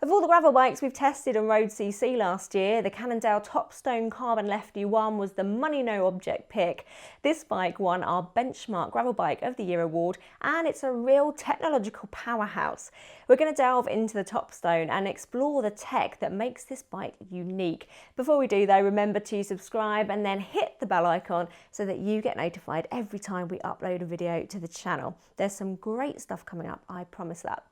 Of all the gravel bikes we've tested on Road CC last year, the Cannondale Topstone Lefty 1 was the money no object pick. This bike won our Benchmark Gravel Bike of the Year award, and it's a real technological powerhouse. We're going to delve into the Topstone and explore the tech that makes this bike unique. Before we do though, remember to subscribe and then hit the bell icon so that you get notified every time we upload a video to the channel. There's some great stuff coming up, I promise that.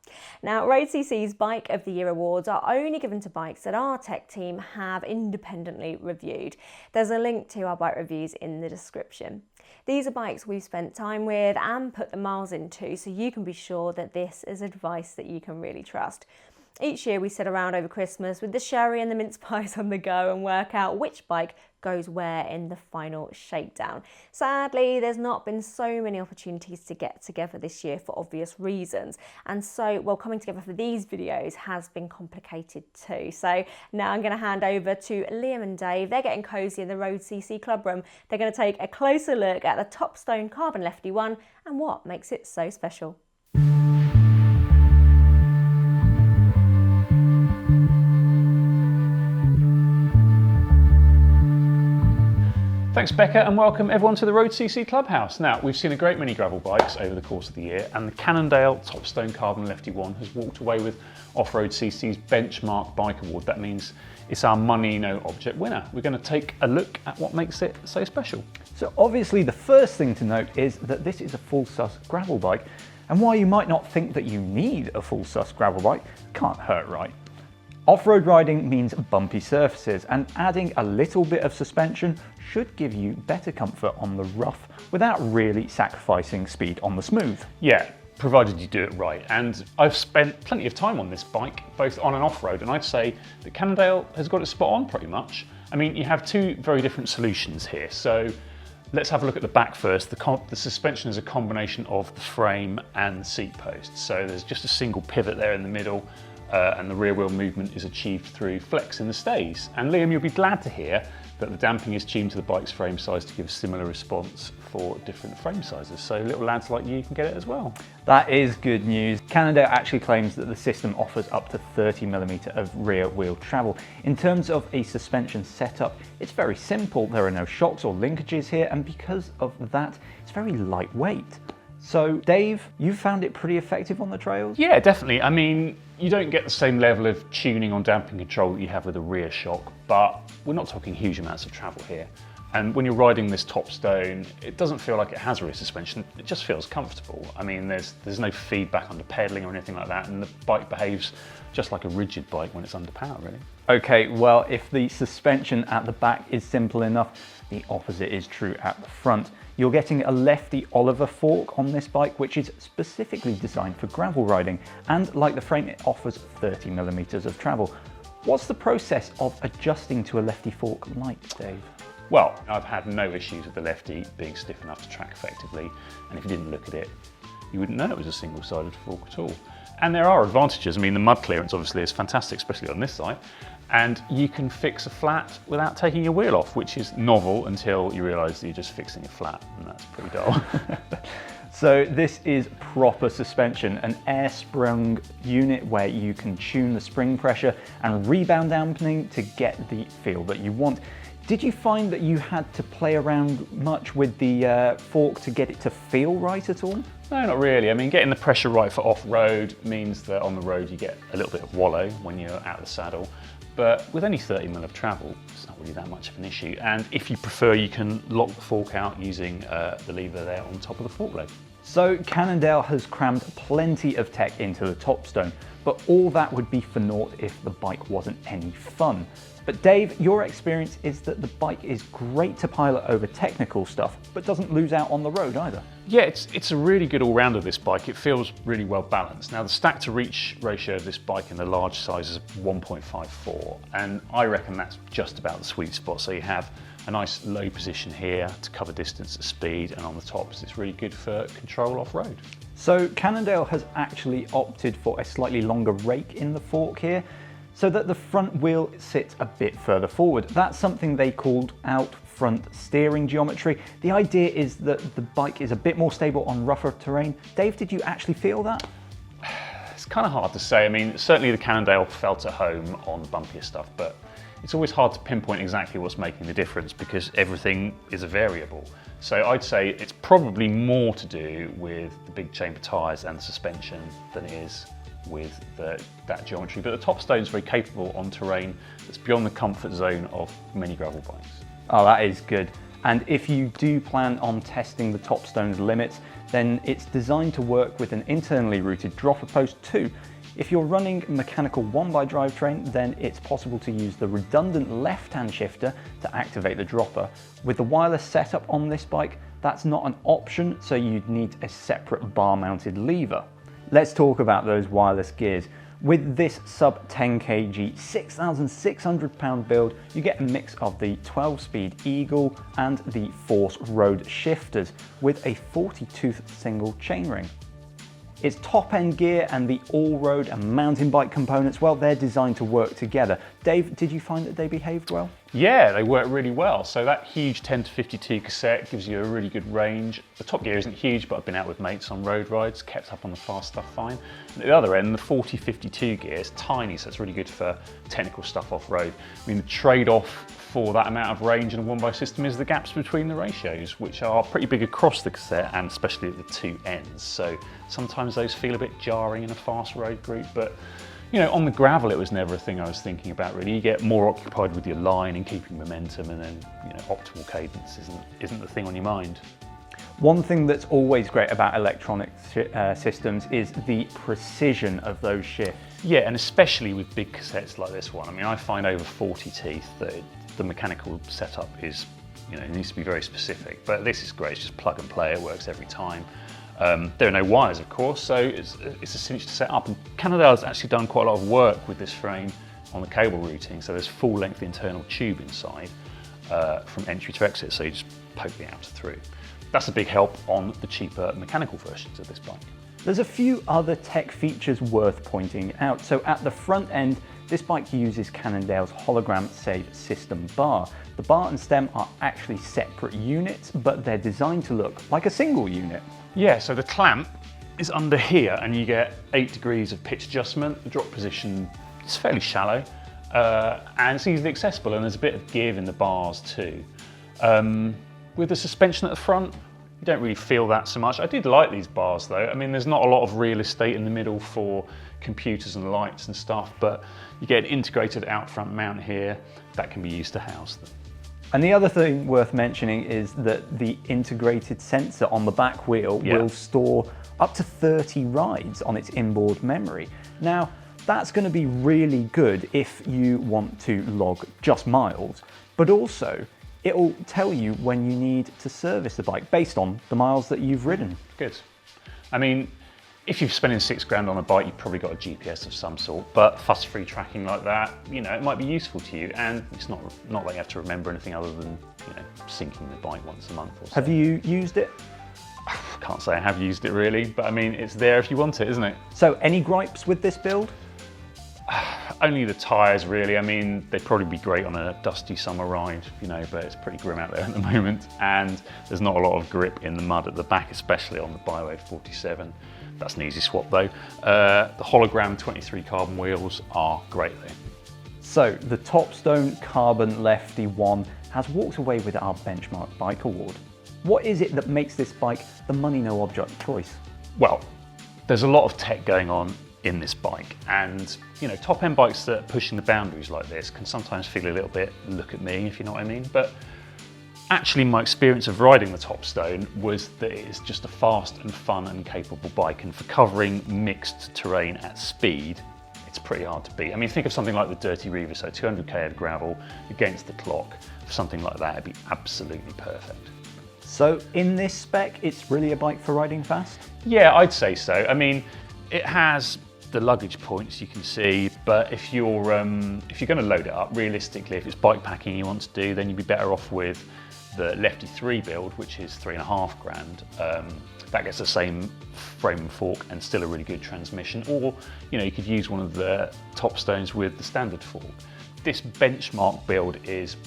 Now, Road CC's Bike of the Year awards are only given to bikes that our tech team have independently reviewed. There's a link to our bike reviews in the description. These are bikes we've spent time with and put the miles into, so you can be sure that this is advice that you can really trust. Each year we sit around over Christmas with the sherry and the mince pies on the go and work out which bike goes where in the final shakedown. Sadly, there's not been so many opportunities to get together this year for obvious reasons. And so, well, coming together for these videos has been complicated too. So now I'm going to hand over to Liam and Dave. They're getting cozy in the Road CC club room. They're going to take a closer look at the Topstone Lefty 1 and what makes it so special. Thanks Becca, and welcome everyone to the Road CC Clubhouse. Now, we've seen a great many gravel bikes over the course of the year, and the Cannondale Topstone Lefty 1 has walked away with Off-Road CC's Benchmark Bike Award. That means it's our money no object winner. We're going to take a look at what makes it so special. So obviously the first thing to note is that this is a full sus gravel bike, and while you might not think that you need a full sus gravel bike, can't hurt, right? Off-road riding means bumpy surfaces, and adding a little bit of suspension should give you better comfort on the rough without really sacrificing speed on the smooth. Yeah, provided you do it right. And I've spent plenty of time on this bike, both on and off-road, and I'd say that Cannondale has got it spot on pretty much. I mean, you have two very different solutions here. So let's have a look at the back first. The suspension is a combination of the frame and the seat post. So there's just a single pivot there in the middle, and the rear wheel movement is achieved through flex in the stays. And Liam, you'll be glad to hear that the damping is tuned to the bike's frame size to give a similar response for different frame sizes. So little lads like you can get it as well. That is good news. Cannondale actually claims that the system offers up to 30mm of rear wheel travel. In terms of a suspension setup, it's very simple. There are no shocks or linkages here, and because of that, it's very lightweight. So Dave, you found it pretty effective on the trails? Yeah, definitely. I mean, you don't get the same level of tuning on damping control that you have with a rear shock, but we're not talking huge amounts of travel here. And when you're riding this Topstone, it doesn't feel like it has rear suspension, it just feels comfortable. I mean, there's no feedback under pedaling or anything like that, and the bike behaves just like a rigid bike when it's under power, really. Okay, well, if the suspension at the back is simple enough, the opposite is true at the front. You're getting a Lefty Oliver fork on this bike, which is specifically designed for gravel riding, and like the frame, it offers 30mm of travel. What's the process of adjusting to a Lefty fork like, Dave? Well, I've had no issues with the Lefty being stiff enough to track effectively, and if you didn't look at it, you wouldn't know it was a single-sided fork at all. And there are advantages. I mean, the mud clearance obviously is fantastic, especially on this side, and you can fix a flat without taking your wheel off, which is novel until you realise that you're just fixing a flat, and that's pretty dull. So this is proper suspension, an air-sprung unit where you can tune the spring pressure and rebound dampening to get the feel that you want. Did you find that you had to play around much with the fork to get it to feel right at all? No, not really. I mean, getting the pressure right for off-road means that on the road you get a little bit of wallow when you're out of the saddle. But with only 30mm of travel, it's not really that much of an issue. And if you prefer, you can lock the fork out using the lever there on top of the fork blade. So Cannondale has crammed plenty of tech into the Topstone, but all that would be for naught if the bike wasn't any fun. But Dave, your experience is that the bike is great to pilot over technical stuff, but doesn't lose out on the road either. Yeah, it's a really good all-rounder, this bike. It feels really well balanced. Now, the stack-to-reach ratio of this bike in the large size is 1.54, and I reckon that's just about the sweet spot. So you have a nice low position here to cover distance at speed, and on the tops, it's really good for control off-road. So Cannondale has actually opted for a slightly longer rake in the fork here, so that the front wheel sits a bit further forward. That's something they called out front steering geometry. The idea is that the bike is a bit more stable on rougher terrain. Dave, did you actually feel that? It's kind of hard to say. I mean, certainly the Cannondale felt at home on the bumpier stuff, but it's always hard to pinpoint exactly what's making the difference because everything is a variable. So I'd say it's probably more to do with the big chamber tyres and the suspension than it is with that geometry. But the Topstone's very capable on terrain that's beyond the comfort zone of many gravel bikes. Oh, that is good. And if you do plan on testing the Topstone's limits, then it's designed to work with an internally routed dropper post too. If you're running mechanical 1x drivetrain, then it's possible to use the redundant left-hand shifter to activate the dropper. With the wireless setup on this bike, that's not an option, so you'd need a separate bar-mounted lever. Let's talk about those wireless gears. With this sub 10 kg, 6,600 pound build, you get a mix of the 12-speed Eagle and the Force Road shifters with a 40-tooth single chainring. Its top-end gear and the all-road and mountain bike components, well, they're designed to work together. Dave, did you find that they behaved well? Yeah, they work really well. So that huge 10 to 52 cassette gives you a really good range. The top gear isn't huge, but I've been out with mates on road rides, kept up on the fast stuff fine. And at the other end, the 40-52 gear is tiny, so it's really good for technical stuff off-road. I mean, the trade-off for that amount of range in a 1x system is the gaps between the ratios, which are pretty big across the cassette and especially at the two ends. So sometimes those feel a bit jarring in a fast road group, but you know, on the gravel, it was never a thing I was thinking about really. You get more occupied with your line and keeping momentum, and then, you know, optimal cadence isn't the thing on your mind. One thing that's always great about electronic systems is the precision of those shifts. Yeah, and especially with big cassettes like this one. I mean, I find over 40 teeth that the mechanical setup is, you know, it needs to be very specific. But this is great, it's just plug and play, it works every time. There are no wires, of course, so it's a cinch to set up. And Cannondale's actually done quite a lot of work with this frame on the cable routing, so there's full-length internal tube inside from entry to exit, so you just poke the outer through. That's a big help on the cheaper mechanical versions of this bike. There's a few other tech features worth pointing out. So at the front end, this bike uses Cannondale's hologram save system bar. The bar and stem are actually separate units, but they're designed to look like a single unit. Yeah, so the clamp is under here and you get 8 degrees of pitch adjustment. The drop position is fairly shallow and it's easily accessible, and there's a bit of give in the bars too. With the suspension at the front, you don't really feel that so much. I did like these bars though. I mean, there's not a lot of real estate in the middle for computers and lights and stuff, but you get an integrated out front mount here that can be used to house them. And the other thing worth mentioning is that the integrated sensor on the back wheel will store up to 30 rides on its inboard memory. Now, that's going to be really good if you want to log just miles, but also it'll tell you when you need to service the bike based on the miles that you've ridden. Good. I mean, if you're spending £6 on a bike, you've probably got a GPS of some sort, but fuss-free tracking like that, you know, it might be useful to you, and it's not like you have to remember anything other than, you know, syncing the bike once a month or so. Have you used it? Can't say I have used it really, but I mean, it's there if you want it, isn't it? So any gripes with this build? Only the tyres really. I mean, they'd probably be great on a dusty summer ride, you know, but it's pretty grim out there at the moment, and there's not a lot of grip in the mud at the back, especially on the Byway 47. That's an easy swap though. The hologram 23 carbon wheels are great though. So the Topstone Carbon Lefty 1 has walked away with our Benchmark Bike Award. What is it that makes this bike the money no object choice? Well, there's a lot of tech going on in this bike, and you know, top end bikes that are pushing the boundaries like this can sometimes feel a little bit look at me, if you know what I mean. But actually, my experience of riding the Topstone was that it is just a fast and fun and capable bike, and for covering mixed terrain at speed, it's pretty hard to beat. I mean, think of something like the Dirty Reaver, so 200k of gravel against the clock. For something like that, it'd be absolutely perfect. So in this spec, it's really a bike for riding fast? Yeah, I'd say so. I mean, it has the luggage points you can see, but if you're going to load it up, realistically, if it's bike packing you want to do, then you'd be better off with the Lefty 3 build, which is £3,500. That gets the same frame and fork and still a really good transmission. Or, you know, you could use one of the Topstones with the standard fork. This benchmark build is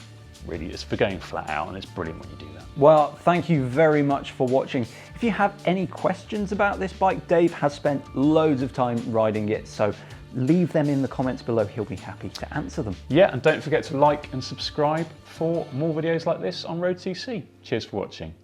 really. It's for going flat out, and it's brilliant when you do that. Well, thank you very much for watching. If you have any questions about this bike, Dave has spent loads of time riding it, so leave them in the comments below. He'll be happy to answer them. Yeah, and don't forget to like and subscribe for more videos like this on Road CC. Cheers for watching.